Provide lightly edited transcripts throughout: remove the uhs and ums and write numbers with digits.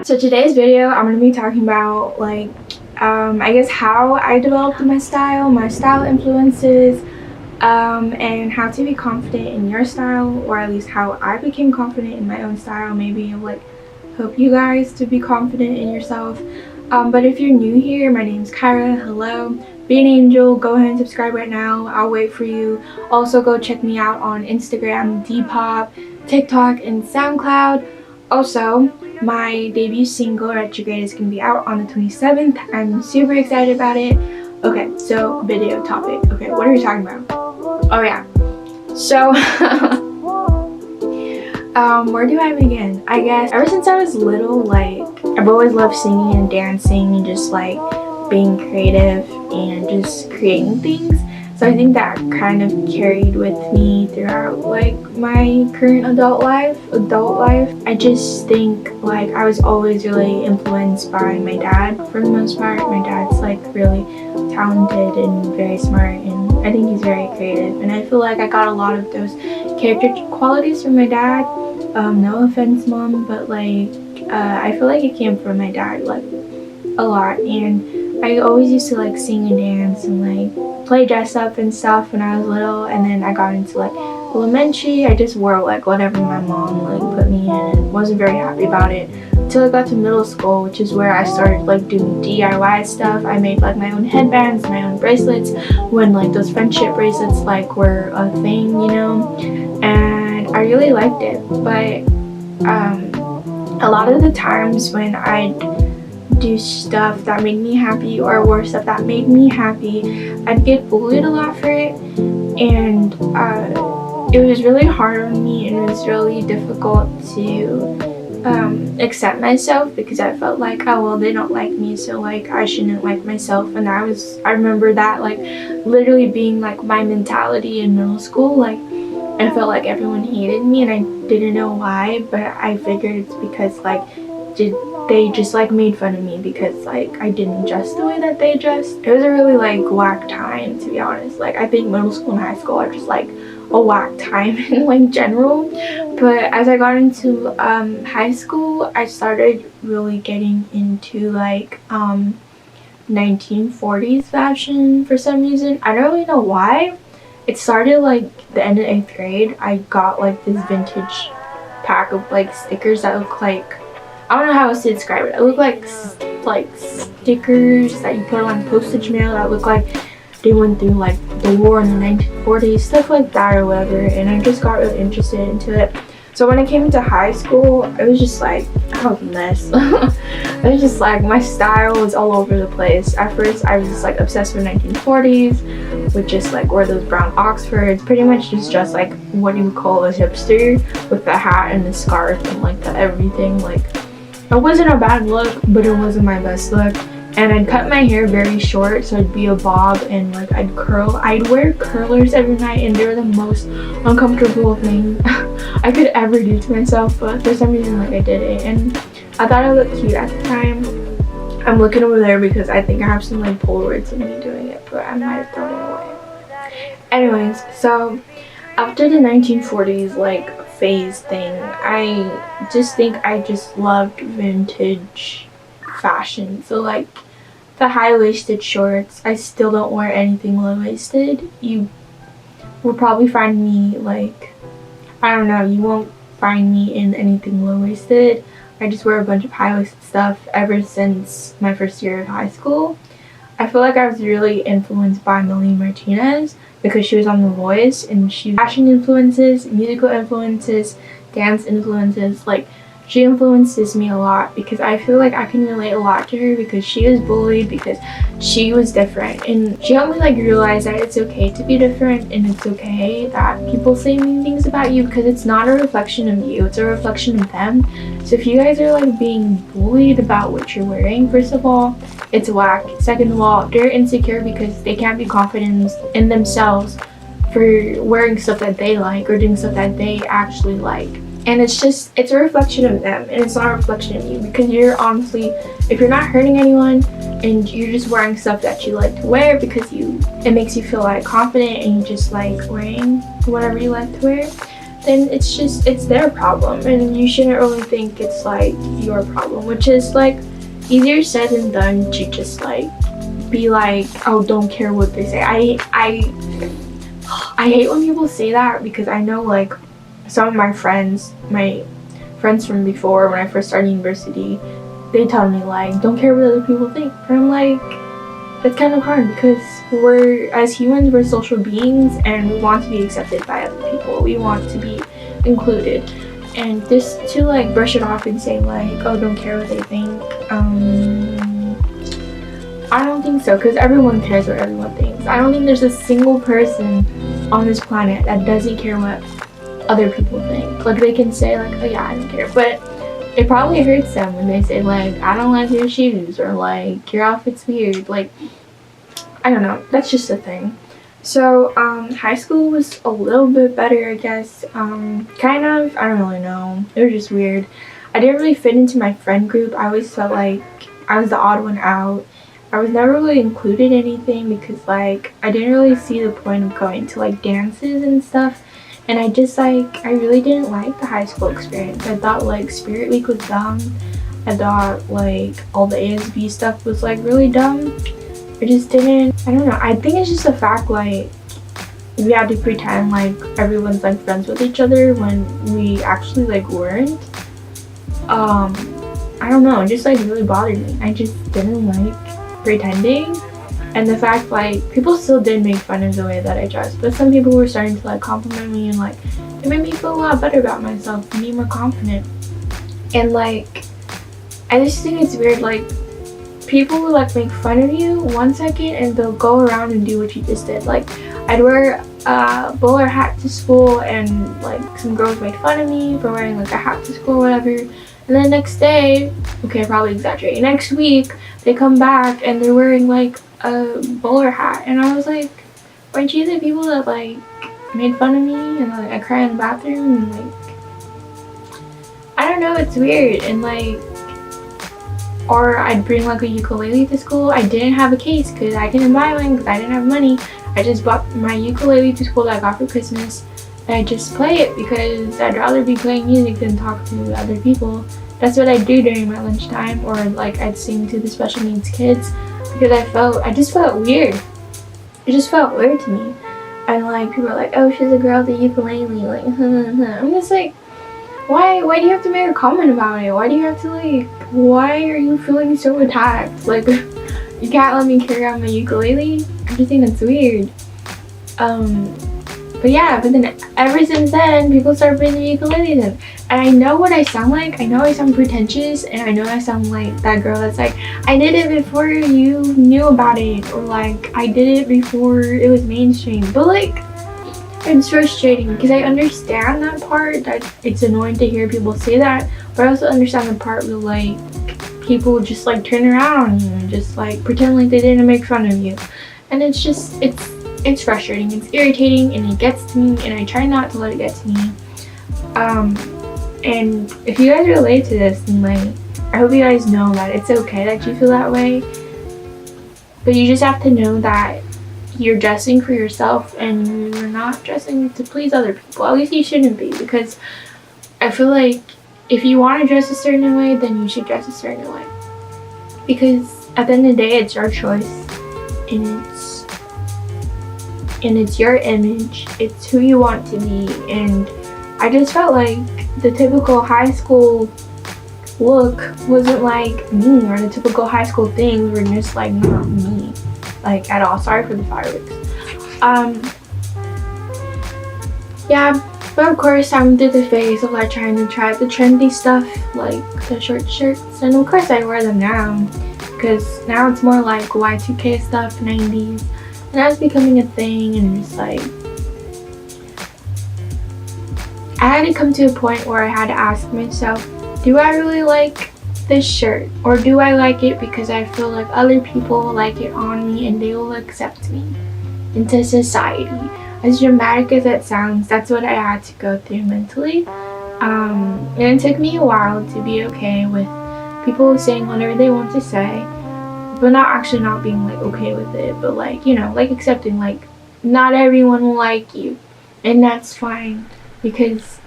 So today's video, I'm going to be talking about I guess how I developed my style influences, and how to be confident in your style, or at least how I became confident in my own style. Maybe help you guys to be confident in yourself. But if you're new here, my name's Kyra. Hello. Be an angel. Go ahead and subscribe right now. I'll wait for you. Also, go check me out on Instagram, Depop, TikTok, and SoundCloud. Also, my debut single, Retrograde, is going to be out on the 27th. I'm super excited about it. Okay, so video topic. Okay, what are we talking about? Oh yeah. So, where do I begin? I guess ever since I was little, I've always loved singing and dancing and just being creative and just creating things. So I think that kind of carried with me throughout my current adult life. I just think I was always really influenced by my dad for the most part. My dad's really talented and very smart, and I think he's very creative, and I feel like I got a lot of those character qualities from my dad. No offense, mom, but I feel like it came from my dad a lot, and I always used to sing and dance and play dress up and stuff when I was little. And then I got into elementary. I just wore whatever my mom put me in, and wasn't very happy about it until I got to middle school, which is where I started doing DIY stuff. I made my own headbands, my own bracelets, when those friendship bracelets were a thing, and I really liked it. But a lot of the times when I'd do stuff that made me happy or wore stuff that made me happy, I'd get bullied a lot for it, and it was really hard on me, and it was really difficult to accept myself, because I felt oh well, they don't like me, so I shouldn't like myself. And I remember that literally being my mentality in middle school. I felt everyone hated me, and I didn't know why, but I figured it's because they just made fun of me because I didn't dress the way that they dressed. It was a really whack time, to be honest. I think middle school and high school are just a whack time in general. But as I got into high school, I started really getting into 1940s fashion for some reason. I don't really know why. It started the end of 8th grade. I got this vintage pack of stickers that look I don't know how else to describe it. It looked like stickers that you put on postage mail that look they went through the war in the 1940s, stuff like that or whatever. And I just got really interested into it. So when I came into high school, it was just I was a mess. It was just my style was all over the place. At first, I was just obsessed with 1940s, with just wear those brown Oxfords, pretty much just dress what you would call a hipster, with the hat and the scarf and the everything. It wasn't a bad look, but it wasn't my best look. And I'd cut my hair very short, so it'd be a bob, and I'd curl. I'd wear curlers every night, and they were the most uncomfortable thing I could ever do to myself. But for some reason, I did it, and I thought I looked cute at the time. I'm looking over there because I think I have some Polaroids of me doing it, but I might have thrown it away. Anyways, so after the 1940s phase thing, I just think I just loved vintage fashion. So the high-waisted shorts, I still don't wear anything low-waisted. You will probably find me I don't know, you won't find me in anything low-waisted. I just wear a bunch of high-waisted stuff ever since my first year of high school. I feel I was really influenced by Melanie Martinez because she was on The Voice, and she fashion influences, musical influences, dance influences. She influences me a lot because I feel I can relate a lot to her, because she was bullied because she was different, and she helped me realize that it's okay to be different, and it's okay that people say mean things about you, because it's not a reflection of you, it's a reflection of them. So if you guys are being bullied about what you're wearing, first of all, it's whack. Second of all, they're insecure because they can't be confident in themselves for wearing stuff that they like or doing stuff that they actually like. And it's a reflection of them, and it's not a reflection of you, because you're honestly, if you're not hurting anyone and you're just wearing stuff that you like to wear because it makes you feel confident, and you just wearing whatever you like to wear, then it's their problem, and you shouldn't really think it's like your problem, which is like easier said than done to just like be like, oh, don't care what they say. I hate when people say that, because I know like some of my friends from before, when I first started university, they tell me like, don't care what other people think. And I'm like, it's kind of hard, because as humans, we're social beings, and we want to be accepted by other people. We want to be included. And just to like brush it off and say like, oh, don't care what they think, I don't think so, because everyone cares what everyone thinks. I don't think there's a single person on this planet that doesn't care what other people think. Like, they can say like, oh yeah, I don't care, but it probably hurts them when they say like, I don't like your shoes, or like, your outfit's weird. Like, I don't know, that's just a thing. So high school was a little bit better, I guess. Kind of, I don't really know, it was just weird. I didn't really fit into my friend group. I always felt like I was the odd one out. I was never really included in anything, because like I didn't really see the point of going to like dances and stuff. And I just like, I really didn't like the high school experience. I thought like Spirit Week was dumb. I thought like all the ASB stuff was like really dumb. I just didn't, I don't know. I think it's just a fact like we had to pretend like everyone's like friends with each other when we actually like weren't. I don't know, it just like really bothered me. I just didn't like pretending. And the fact like people still did make fun of the way that I dressed, but some people were starting to like compliment me, and like it made me feel a lot better about myself and be more confident. And like I just think it's weird, like people will like make fun of you 1 second and they'll go around and do what you just did. Like I'd wear a bowler hat to school, and like some girls made fun of me for wearing like a hat to school or whatever. And then next day, okay, probably exaggerating, next week they come back and they're wearing like a bowler hat, and I was like, weren't you the people that like made fun of me? And like I cry in the bathroom, and like I don't know, it's weird. And like, or I'd bring like a ukulele to school. I didn't have a case because I couldn't buy one because I didn't have money. I just bought my ukulele to school that I got for Christmas, and I just play it because I'd rather be playing music than talk to other people. That's what I do during my lunchtime, or like I'd sing to the special needs kids, because I just felt weird. It just felt weird to me. And like people are like, oh, she's a girl with a ukulele, like I'm just like, why do you have to make a comment about it? Why do you have to like, why are you feeling so attacked? Like, you can't let me carry on my ukulele? I just think that's weird. But yeah, but then ever since then, people start bringing their ukuleles in. And I know what I sound like. I know I sound pretentious, and I know I sound like that girl that's like, I did it before you knew about it, or like, I did it before it was mainstream. But like, it's frustrating because I understand that part, that it's annoying to hear people say that, but I also understand the part where like people just like turn around on you and just like pretend like they didn't make fun of you. And it's just, it's frustrating, it's irritating, and it gets to me, and I try not to let it get to me. And if you guys relate to this, then like, I hope you guys know that it's okay that you feel that way, but you just have to know that you're dressing for yourself and you're not dressing to please other people. At least you shouldn't be, because I feel like if you want to dress a certain way, then you should dress a certain way, because at the end of the day, it's your choice, and it's your image, it's who you want to be. And I just felt like the typical high school look wasn't like me, or the typical high school things were just like not me, like at all. Sorry for the fireworks. Yeah, but of course I went through the phase of like trying to try the trendy stuff, like the short shirts, and of course I wear them now, because now it's more like Y2K stuff, 90s, and that's becoming a thing. And just like, I had to come to a point where I had to ask myself, do I really like this shirt, or do I like it because I feel like other people will like it on me and they will accept me into society? As dramatic as that sounds, that's what I had to go through mentally. And it took me a while to be okay with people saying whatever they want to say, but not being like okay with it, but like, you know, like accepting like not everyone will like you, and that's fine. because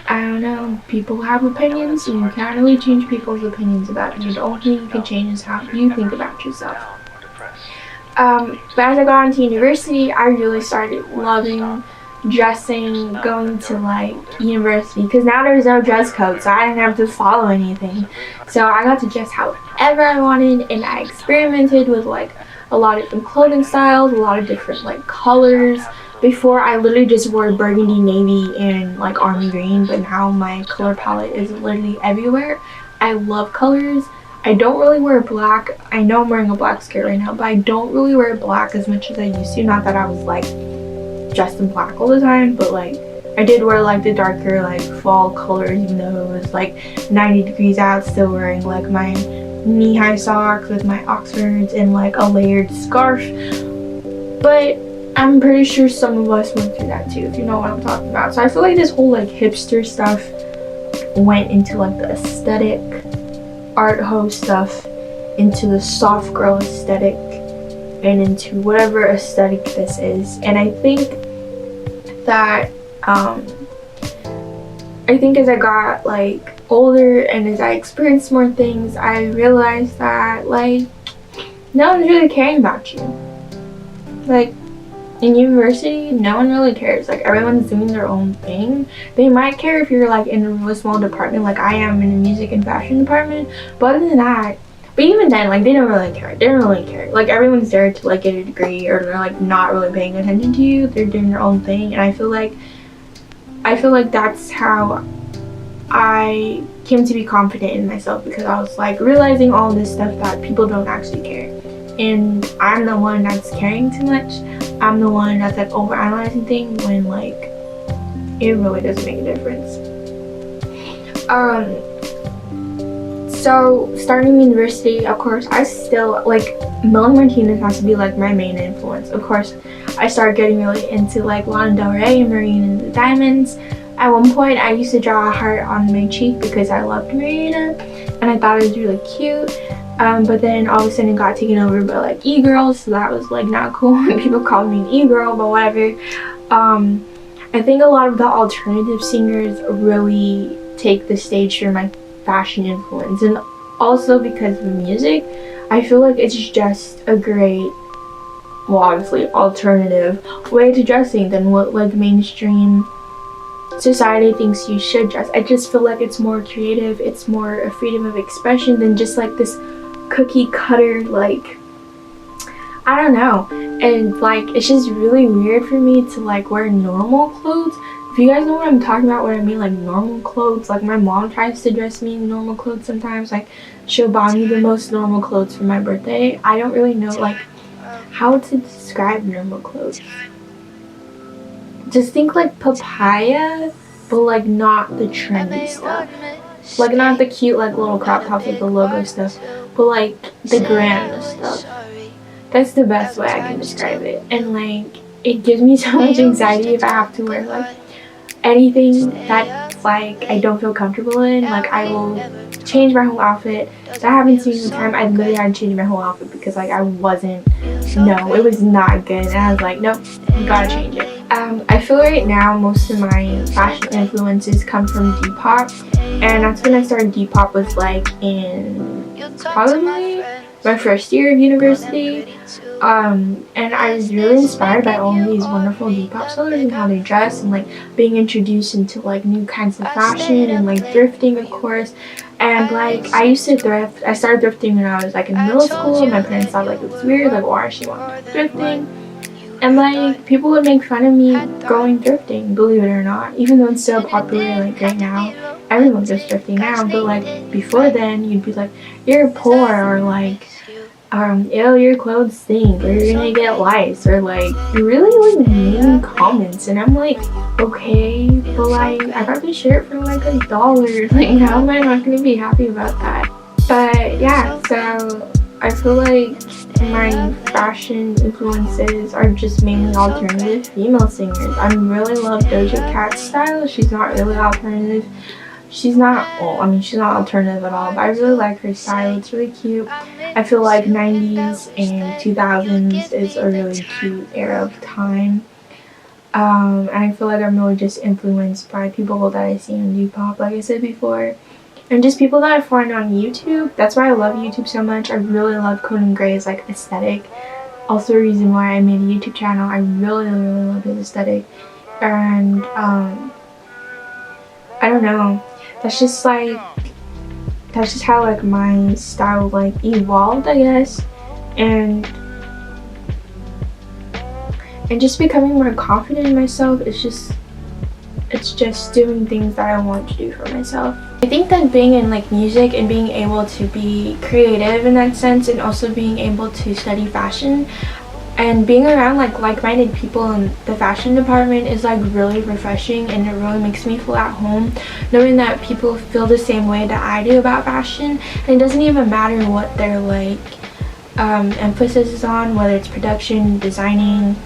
I don't know, people have opinions and you can't really change people's opinions about you. The only thing you can change is how you think about yourself. But as I got into university, I really started loving dressing, going to like university, because now there's no dress code, so I didn't have to follow anything. So I got to dress however I wanted, and I experimented with like a lot of different clothing styles, a lot of different like colors. Before, I literally just wore burgundy, navy, and like army green, but now my color palette is literally everywhere. I love colors. I don't really wear black. I know I'm wearing a black skirt right now, but I don't really wear black as much as I used to. Not that I was like dressed in black all the time, but like I did wear like the darker like fall colors, even though it was like 90 degrees out, still wearing like my knee-high socks with my Oxfords and like a layered scarf. But I'm pretty sure some of us went through that too, if you know what I'm talking about. So I feel like this whole like hipster stuff went into like the aesthetic, art ho stuff, into the soft girl aesthetic, and into whatever aesthetic this is. And I think that as I got like older and as I experienced more things, I realized that like no one's really caring about you. Like in university, no one really cares. Like everyone's doing their own thing. They might care if you're like in a really small department like I am in the music and fashion department, but other than that, but even then, like they don't really care. They don't really care. Like everyone's there to like get a degree, or they're like not really paying attention to you. They're doing their own thing. And I feel like that's how I came to be confident in myself, because I was like realizing all this stuff that people don't actually care. And I'm the one that's caring too much. I'm the one that's like overanalyzing things when like it really doesn't make a difference. So starting university, of course, I still like Melanie Martinez has to be like my main influence. Of course, I started getting really into like Lana Del Rey and Marina and the Diamonds. At one point, I used to draw a heart on my cheek because I loved Marina and I thought it was really cute. But then all of a sudden it got taken over by like e-girls, so that was like not cool. And people called me an e-girl, but whatever. I think a lot of the alternative singers really take the stage for my fashion influence, and also because of music, I feel like it's just a great, well, obviously alternative way to dressing than what like mainstream society thinks you should dress. I just feel like it's more creative, it's more a freedom of expression than just like this cookie cutter, like I don't know. And like it's just really weird for me to like wear normal clothes. If you guys know what I'm talking about, what I mean, like normal clothes, like my mom tries to dress me in normal clothes sometimes. Like she'll buy me the most normal clothes for my birthday. I don't really know like how to describe normal clothes. Just think like papaya, but like not the trendy stuff. Like not the cute like little crop tops with the logo stuff, but like the grand stuff. That's the best way I can describe it. And like it gives me so much anxiety if I have to wear like anything that like I don't feel comfortable in. Like I will change my whole outfit. That happened to me one time. I literally had to change my whole outfit because like I wasn't, no, it was not good, and I was like, nope, you gotta change it. I feel right now most of my fashion influences come from Depop, and that's when I started. Depop was like in probably my first year of university. And I was really inspired by all of these wonderful Depop sellers and how they dress, and like being introduced into like new kinds of fashion and like thrifting, of course. And like I used to thrift. I started thrifting when I was like in middle school, and my parents thought like it was weird, like why she wanted thrifting. And like people would make fun of me going thrifting, believe it or not, even though it's so popular like right now. Everyone goes thrifting now, but like before then you'd be like, you're poor, or like ew, your clothes stink, or you're gonna get lice, or like really like mean comments. And I'm like, okay, but like I got this shirt for like $1. Like how am I not gonna be happy about that? But yeah, so I feel like my fashion influences are just mainly alternative female singers. I really love Doja Cat's style. She's not really alternative. She's not, well, I mean, she's not alternative at all, but I really like her style. It's really cute. I feel like 90s and 2000s is a really cute era of time. And I feel like I'm really just influenced by people that I see on Depop, like I said before. And just people that I find on YouTube. That's why I love YouTube so much. I really love Conan Gray's like aesthetic. Also a reason why I made a YouTube channel. I really love his aesthetic. And I don't know. That's just how like my style like evolved, I guess. And just becoming more confident in myself. It's just doing things that I want to do for myself. I think that being in like music and being able to be creative in that sense, and also being able to study fashion and being around like-minded people in the fashion department is like really refreshing, and it really makes me feel at home knowing that people feel the same way that I do about fashion. And it doesn't even matter what their like emphasis is on, whether it's production, designing,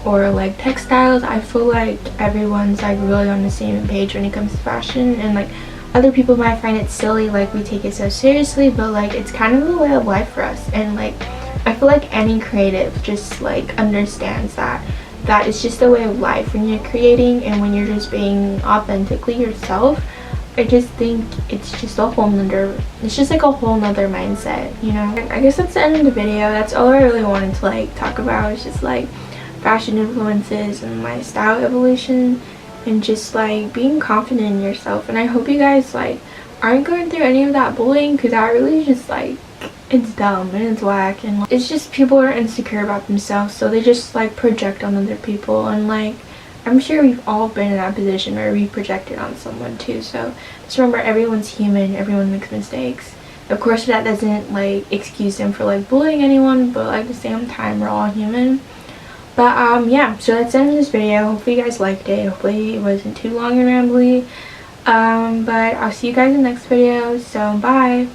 or like textiles. I feel like everyone's like really on the same page when it comes to fashion. And like other people might find it silly, like we take it so seriously, but like it's kind of the way of life for us. And like I feel like any creative just like understands that it's just the way of life when you're creating and when you're just being authentically yourself. I just think it's just a whole nother mindset, you know. I guess that's the end of the video. That's all I really wanted to like talk about. It's just like fashion influences and my style evolution, and just like being confident in yourself. And I hope you guys like aren't going through any of that bullying, because that really just like, it's dumb and it's whack, and it's just people are insecure about themselves, so they just like project on other people. And like I'm sure we've all been in that position where we projected on someone too. So just remember, everyone's human, everyone makes mistakes. Of course that doesn't like excuse them for like bullying anyone, but like at the same time we're all human. But yeah, so that's the end of this video. Hopefully you guys liked it. Hopefully it wasn't too long and rambly. But I'll see you guys in the next video, so bye.